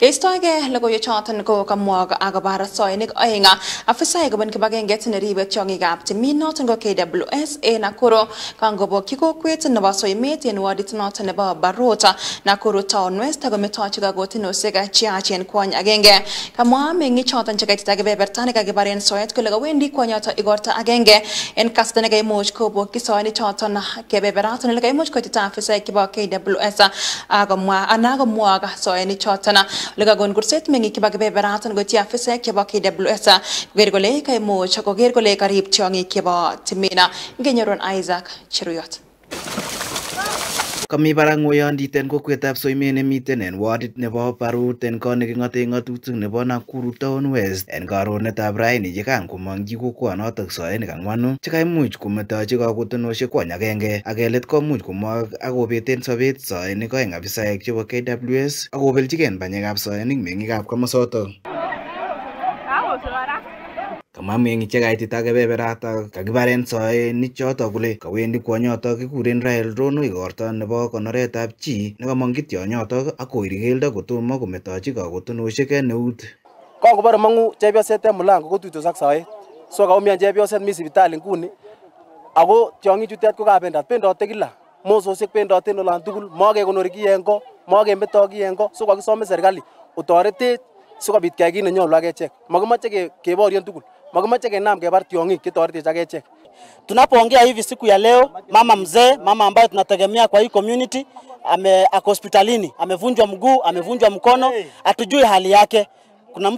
Keistoege logoiwek choton ko kamwa akobo rasoinik oeng afisaek kobun kibagengeit neribe tiong'ikab timin noton ko KWS en Nakuru kangobokyi kokwet nebo Soimet en wadit noton nebo Barota Nakuru Town West akometochi kakotinosiek cheyachen kwony agenge. Kamwa meng'ik choton chekaitita kebeberta nekakibaren soet kole kawendi kwonyoton igorta agenge en kasarta nekaimuch kobokyi soinik choton kebeberaton ole kaimuch koitita afisaek chebo KWS akomwa soinik choton Lekagon kurset meng'ik chebo kebeberaton koityi afisaek chebo KWS koker kole kaimuch koker kole karib tiong'ik chebo timin. Ngenyorun Isaac Cheruyot. Kami barak ng'oyondit en kokwetab Soimet nemiten en wadit nebo Barut en kot neking'oten ng'atutik nebo Nakuru Town West en karonetab raini yekan komong'yi kokwonotok soinik ang'wanu chekaimuch kometochi kakotinosiek kwony agenge ak let komuch komwok akobeten sobet soinik oeng afisaek chebo KWS akobelchigen banyekab soinik meng'ikab komosotok. Kamwa meng'ik chekaitita kebeberatak kakibaren soinik chotok kole kawendi kwonyotok kikuren Rael Rono igorto nebo konoretab chi nekamong'yi tionyotok ak kowiri keldo kotomo kometochi kakotinosiek en eut. Kangobore mang'u chepyoset en mulango kotuitos ak soet. So kaumian chepyoset mi sipitali nguni ako tiong'ichutet ko bendote kila. Mososiek bendote en olan tugul, makekonori kiy en ko, makemeto kiy en ko, so kakisome serikali otoretech sikobit keyai kit nenyolu ak echek. Makimoche keborien tugul. Makimache kenam kebar tiong'ik chetoretech ak echek. Tunapoongea hivi siku ya leo, mama mzee, mama ambaye tunategemea kwa hii community ako hospitalini, amevunjwa mguu, amevunjwa mkono, hatujui hali yake. Kuna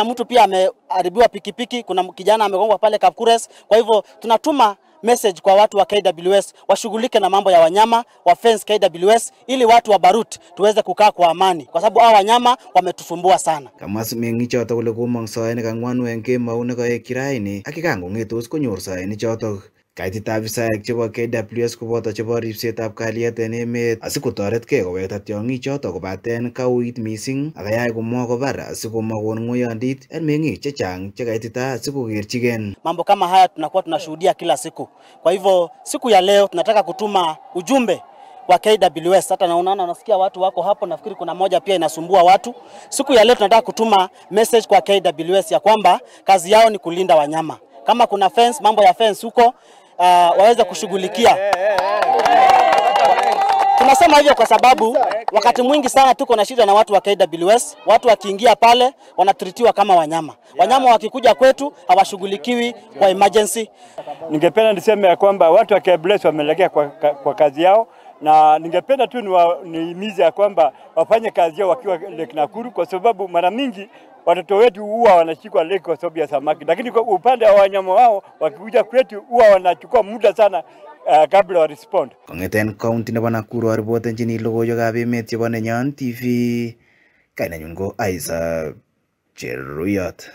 mtu pia ameharibiwa pikipiki, kuna kijana amegongwa pale Kapkures. Kwa hivyo tunatuma message kwa watu wa KWS washughulike na mambo ya wanyama wa fence KWS ili watu wa Barut tuweze kukaa kwa amani kwa sababu hao wanyama wametufumbua sana. Kamwa meng'ik chotok kole komong soinik ang'wanu en kemou nekoekyi raini ak kikangong'etos konyor soinik chotok. Kaitita afisaek chebo KWS koboto chebo ripsetab kalyet en emet asikotoretkei kowekta tiong'ik chotok kobaten kauit mising akayai komwa kobar asikomakon ng'oyondit en meng'ik chechang chekaitita asikokerchigen. Mambo kama haya tunakuwa tunashuhudia kila siku. Kwa hivyo siku ya leo tunataka kutuma ujumbe wa KWS. Hata naona nasikia watu wako hapo, nafikiri kuna moja pia inasumbua watu. Siku ya leo tunataka kutuma message kwa KWS ya kwamba kazi yao ni kulinda wanyama. Kama kuna fence, mambo ya fence huko waweze kushughulikia. Tunasema hivyo kwa sababu wakati mwingi sana tuko na shida na watu wa KWS. Watu wakiingia pale wanatritiwa kama wanyama. Wanyama wakikuja kwetu hawashughulikiwi kwa emergency. Ningependa niseme ya kwamba watu wa KWS wamelegea kwa kazi yao, na ningependa tu nihimize ya kwamba wafanye kazi yao wakiwa Lake Nakuru kwa sababu mara mingi watoto wetu huwa wanashikwa lake kwa sababu ya samaki, lakini kwa upande wa wanyama wao wakikuja kwetu huwa wanachukua muda sana kabla wa respond. Kong'eten county nebo Nakuru aripotenjini logoiwekab emet chebo Nenyon TV, kainenyu ko Isaac Cheruyot.